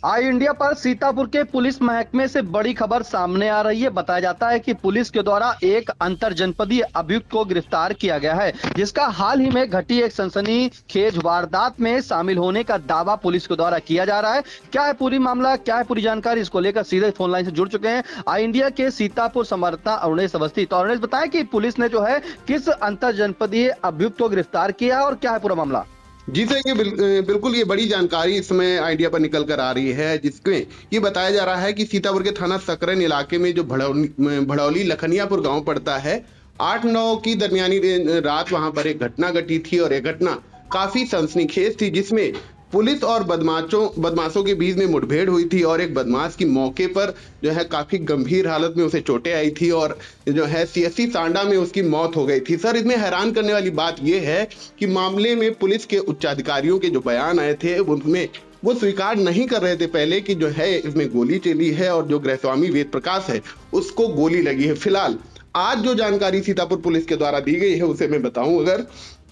आई India पर सीतापुर के police महकमे से बड़ी खबर सामने आ रही है। बताया जाता है कि पुलिस के द्वारा एक अंतर जनपदीय अभियुक्त को गिरफ्तार किया गया है, जिसका हाल ही में घटी एक सनसनीखेज वारदात में शामिल होने का दावा पुलिस के द्वारा किया जा रहा है। क्या है पूरी मामला, क्या है पूरी जानकारी, इसको लेकर सीधे फोन लाइन से जुड़ चुके हैं आई इंडिया के सीतापुर संवाददाता अरुणेश अवस्थी। तो अरुणेश, बताया कि पुलिस ने जो है किस अंतर जनपदीय अभियुक्त को गिरफ्तार किया और क्या है पूरा मामला। जी सर, ये बिल्कुल ये बड़ी जानकारी इसमें आइडिया पर निकल कर आ रही है, जिसमें ये बताया जा रहा है कि सीतापुर के थाना सकरन इलाके में जो भड़ौली लखनियापुर गांव पड़ता है, 8-9 की दरमियानी रात वहां पर एक घटना घटी थी और यह घटना काफी सनसनीखेज थी, जिसमें पुलिस और बदमाशों के बीच में मुठभेड़ हुई थी और एक बदमाश की मौके पर जो है काफी गंभीर हालत में उसे चोटें आई थी और जो है सीएससी सांडा में उसकी मौत हो गई थी। सर, इसमें हैरान करने वाली बात यह है कि मामले में पुलिस के उच्चाधिकारियों के जो बयान आए थे उनमें वो स्वीकार नहीं कर रहे थे पहले कि जो है इसमें गोली चली है और जो गृहस्वामी वेद प्रकाश है उसको गोली लगी है। फिलहाल आज जो जानकारी सीतापुर पुलिस के द्वारा दी गई है उसे मैं बताऊं अगर,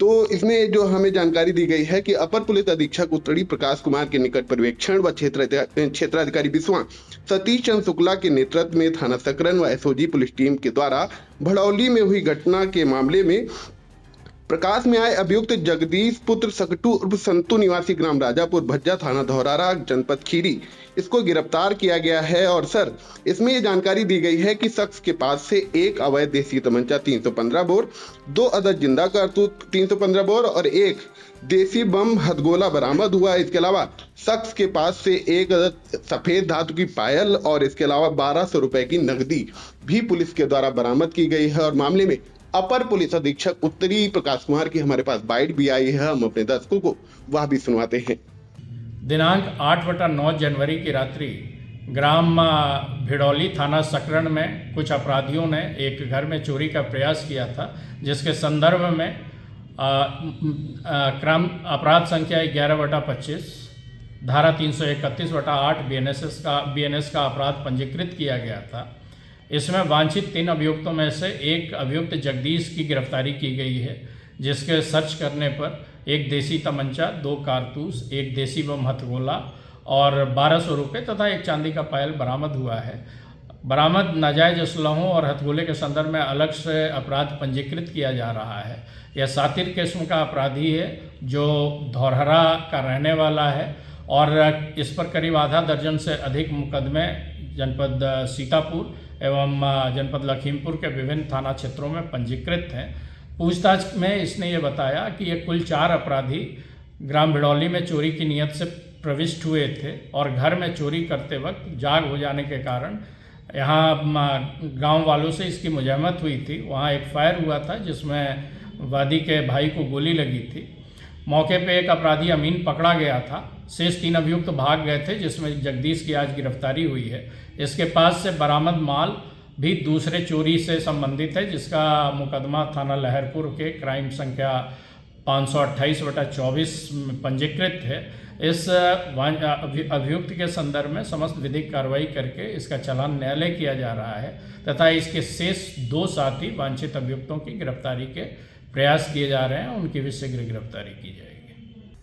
तो इसमें जो हमें जानकारी दी गई है कि अपर पुलिस अधीक्षक उत्तरी प्रकाश कुमार के निकट पर्यवेक्षण व क्षेत्राधिकारी बिस्वा सतीश चंद्र शुक्ला के नेतृत्व में थाना सकरन व एसओजी पुलिस टीम के द्वारा भड़ौली में हुई घटना के मामले में प्रकाश में आए अभियुक्त जगदीश पुत्र सकटू उर्फ संतु निवासी ग्राम राजापुर भज्जा थाना धौरारा जनपद खीरी इसको गिरफ्तार किया गया है। और सर, इसमें यह जानकारी दी गई है कि शख्स के पास से एक अवैध देसी तमंचा 315 बोर, 2 अदद जिंदा कारतूस 315 बोर और एक देसी बम हथगोला बरामद हुआ। इसके अलावा शख्स के पास से एक अदद सफेद धातु की पायल और इसके अलावा 1200 रुपए की नकदी भी पुलिस के द्वारा बरामद की गई है। और मामले में अपर पुलिस अधीक्षक उत्तरी प्रकाश कुमार की हमारे पास बाइट भी आई है, हम अपने दर्शकों को वह भी सुनवाते हैं। दिनांक 8/9 जनवरी की रात्रि ग्राम भिड़ौली थाना सकरन में कुछ अपराधियों ने एक घर में चोरी का प्रयास किया था, जिसके संदर्भ में क्रम अपराध संख्या 11/25 धारा 331/8 बीएनएस का अपराध पंजीकृत किया गया था। इसमें वांछित 3 अभियुक्तों में से एक अभियुक्त जगदीश की गिरफ्तारी की गई है, जिसके सर्च करने पर एक देसी तमंचा, 2 कारतूस, एक देसी बम हथगोला और 1200 रुपये तथा एक चांदी का पायल बरामद हुआ है। बरामद नाजायज असलहों और हथगोले के संदर्भ में अलग से अपराध पंजीकृत किया जा रहा है। यह सातिर किस्म का अपराधी है जो धौरहरा का रहने वाला है और इस पर करीब आधा दर्जन से अधिक मुकदमे जनपद सीतापुर एवं जनपद लखीमपुर के विभिन्न थाना क्षेत्रों में पंजीकृत हैं। पूछताछ में इसने ये बताया कि ये कुल 4 अपराधी ग्राम भिड़ौली में चोरी की नियत से प्रविष्ट हुए थे और घर में चोरी करते वक्त जाग हो जाने के कारण यहाँ गांव वालों से इसकी मुजाहमत हुई थी। वहाँ एक फायर हुआ था जिसमें वादी के भाई को गोली लगी थी। मौके पे एक अपराधी अमीन पकड़ा गया था। शेष 3 अभियुक्त भाग गए थे, जिसमें जगदीश की आज गिरफ्तारी हुई है। इसके पास से बरामद माल भी दूसरे चोरी से संबंधित है, जिसका मुकदमा थाना लहरपुर के क्राइम संख्या 528/24 में पंजीकृत है। इस अभियुक्त के संदर्भ में समस्त विधिक कार्रवाई करके इसका चालान न्यायालय किया जा रहा है तथा इसके शेष 2 साथी वांछित अभियुक्तों की गिरफ्तारी के प्रयास किए जा रहे हैं, उनकी भी शीघ्र गिरफ्तारी की जाएगी।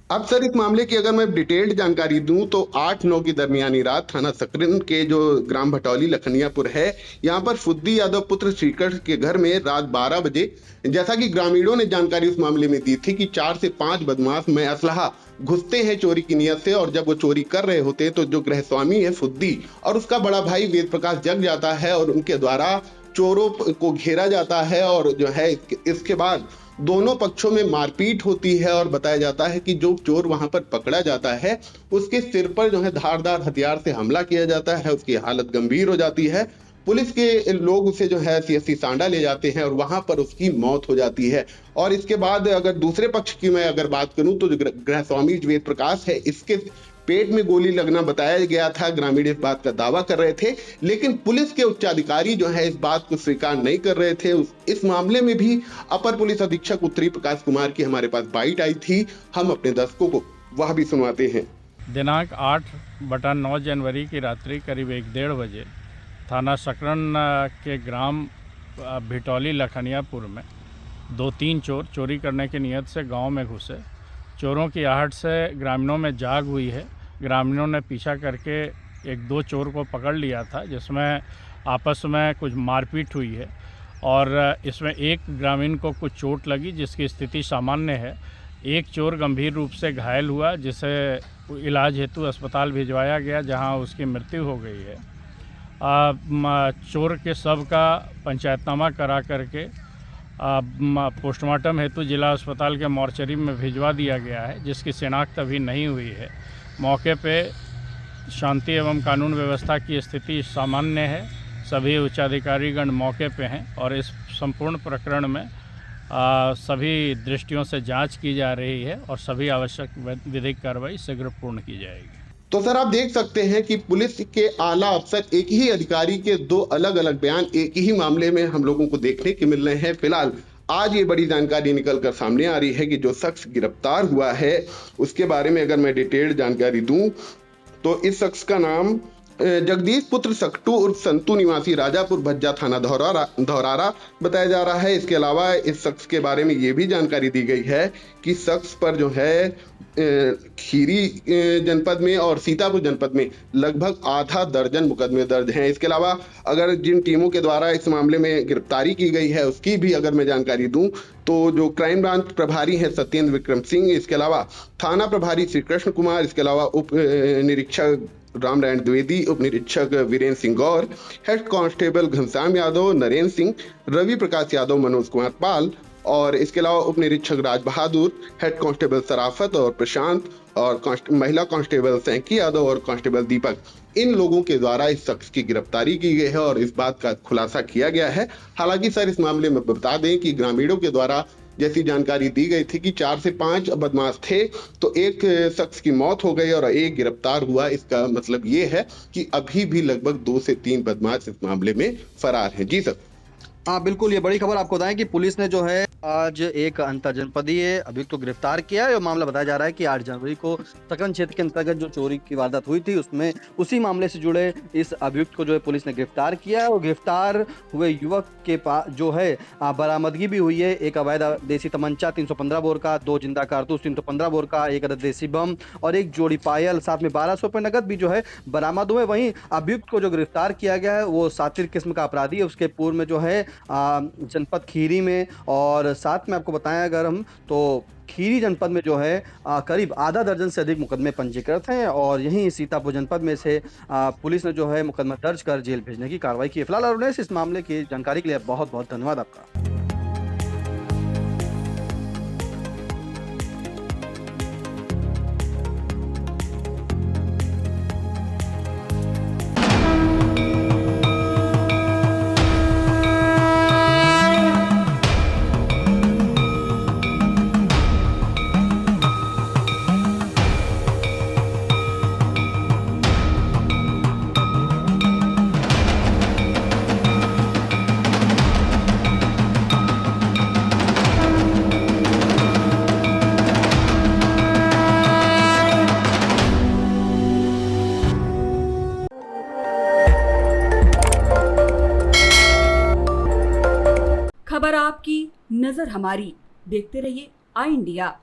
अब सर, इस मामले की अगर मैं डिटेल्ड जानकारी दूं तो 8-9 की दरमियानी रात थाना सकरन के जो ग्राम भटौली लखनियापुर है, यहाँ पर फुद्दी यादव पुत्र श्रीकृष्ण के घर में रात 12 बजे, जैसा कि ग्रामीणों ने जानकारी उस मामले में दी थी कि 4 से 5 बदमाश में असलहा घुसते हैं चोरी की नियत से और जब वो चोरी कर रहे होते हैं तो जो गृहस्वामी है फुद्दी और उसका बड़ा भाई वेद प्रकाश जग जाता है और उनके द्वारा चोरों को घेरा जाता है और जो है इसके बाद दोनों पक्षों में मारपीट होती है और बताया जाता है कि जो चोर वहां पर पकड़ा जाता है उसके सिर पर जो है धारदार हथियार से हमला किया जाता है, उसकी हालत गंभीर हो जाती है। पुलिस के लोग उसे जो है सीएससी सांडा ले जाते हैं और वहां पर उसकी मौत हो जाती है। और इसके बाद अगर दूसरे पक्ष की मैं अगर बात करूं तो जो गृहस्वामी वेद प्रकाश है, इसके पेट में गोली लगना बताया गया था। ग्रामीण इस बात का दावा कर रहे थे, लेकिन पुलिस के उच्चाधिकारी जो है इस बात को स्वीकार नहीं कर रहे थे। इस मामले में भी अपर पुलिस अधीक्षक उत्तरी प्रकाश कुमार की हमारे पास बाइट आई थी, हम अपने दर्शकों को वह भी सुनवाते हैं। दिनांक 8/9 जनवरी की रात्रि करीब 1-1:30 बजे थाना सकरन के ग्राम भिटौली लखनियापुर में 2-3 चोर चोरी करने की नियत से गांव में घुसे। चोरों की आहट से ग्रामीणों में जाग हुई है ग्रामीणों ने पीछा करके एक दो चोर को पकड़ लिया था, जिसमें आपस में कुछ मारपीट हुई है और इसमें एक ग्रामीण को कुछ चोट लगी जिसकी स्थिति सामान्य है। एक चोर गंभीर रूप से घायल हुआ जिसे इलाज हेतु अस्पताल भिजवाया गया, जहां उसकी मृत्यु हो गई है। चोर के शव का पंचायतनामा करा करके पोस्टमार्टम हेतु जिला अस्पताल के मॉर्चरी में भिजवा दिया गया है, जिसकी शिनाख्त अभी नहीं हुई है। मौके पे शांति एवं कानून व्यवस्था की स्थिति सामान्य है। सभी उच्चाधिकारीगण मौके पे हैं और इस संपूर्ण प्रकरण में सभी दृष्टियों से जांच की जा रही है और सभी आवश्यक विधिक कार्रवाई शीघ्र पूर्ण की जाएगी। तो सर, आप देख सकते हैं कि पुलिस के आला अफसर एक ही अधिकारी के दो अलग अलग बयान एक ही मामले में हम लोगों को देखने के मिल रहे हैं। फिलहाल आज ये बड़ी जानकारी निकलकर सामने आ रही है कि जो शख्स गिरफ्तार हुआ है उसके बारे में अगर मैं डिटेल्ड जानकारी दूं तो इस शख्स का नाम जगदीश पुत्र सक्टू उर्फ संतू निवासी राजापुर भज्जा थाना धौरारा बताया जा रहा है। इसके अलावा इस शख्स के बारे में ये भी जानकारी दी गई है कि शख्स पर जो है खीरी जनपद में और सीतापुर जनपद में लगभग आधा दर्जन मुकदमे दर्ज हैं। इसके अलावा अगर जिन टीमों के द्वारा इस मामले में गिरफ्तारी की गई है उसकी भी अगर मैं जानकारी दूं तो जो क्राइम ब्रांच प्रभारी हैं सत्येंद्र विक्रम सिंह, इसके अलावा थाना प्रभारी श्री कृष्ण कुमार, इसके अलावा उप निरीक्षक रामनारायण द्विवेदी, उप निरीक्षक वीरेंद्र सिंह गौर, हेड कांस्टेबल घनश्याम यादव, नरेंद्र सिंह, रवि प्रकाश यादव, मनोज कुमार पाल और इसके अलावा उप निरीक्षक राज बहादुर, हेड कांस्टेबल सराफत और प्रशांत और महिला कांस्टेबल सैंकी यादव और कांस्टेबल दीपक, इन लोगों के द्वारा इस शख्स की गिरफ्तारी की गई है और इस बात का खुलासा किया गया है। हालांकि सर, इस मामले में बता दें कि ग्रामीणों के द्वारा जैसी जानकारी दी गई थी कि 4 से 5 बदमाश थे, तो एक शख्स की मौत हो गई और एक गिरफ्तार हुआ। इसका मतलब ये है कि अभी भी लगभग 2 से 3 बदमाश इस मामले में फरार हैं। जी सर। हाँ बिल्कुल, ये बड़ी खबर आपको बताएं कि पुलिस ने जो है आज एक अंतरजनपदीय अभियुक्त को गिरफ्तार किया है। और मामला बताया जा रहा है कि 8 जनवरी को सकरन क्षेत्र के अंतर्गत जो चोरी की वारदात हुई थी उसमें उसी मामले से जुड़े इस अभियुक्त को जो है पुलिस ने गिरफ्तार किया है। और गिरफ्तार हुए युवक के पास जो है बरामदगी भी हुई है। एक अवैध देसी तमंचा 315 बोर का, 2 जिंदा कारतूस 315 बोर का, 1 अदद देसी बम और 1 जोड़ी पायल, साथ में 1200 रुपये नकद भी जो है बरामद हुए। वहीं अभियुक्त को जो गिरफ्तार किया गया है वो सातिर किस्म का अपराधी है। उसके पूर्व में जो है जनपद खीरी में और साथ में आपको बताएं अगर हम तो खीरी जनपद में जो है करीब आधा दर्जन से अधिक मुकदमे पंजीकृत हैं और यहीं सीतापुर जनपद में से पुलिस ने जो है मुकदमा दर्ज कर जेल भेजने की कार्रवाई की है। फिलहाल अरुणेश, इस मामले की जानकारी के लिए बहुत बहुत धन्यवाद आपका। खबर आपकी, नजर हमारी। देखते रहिए आई इंडिया।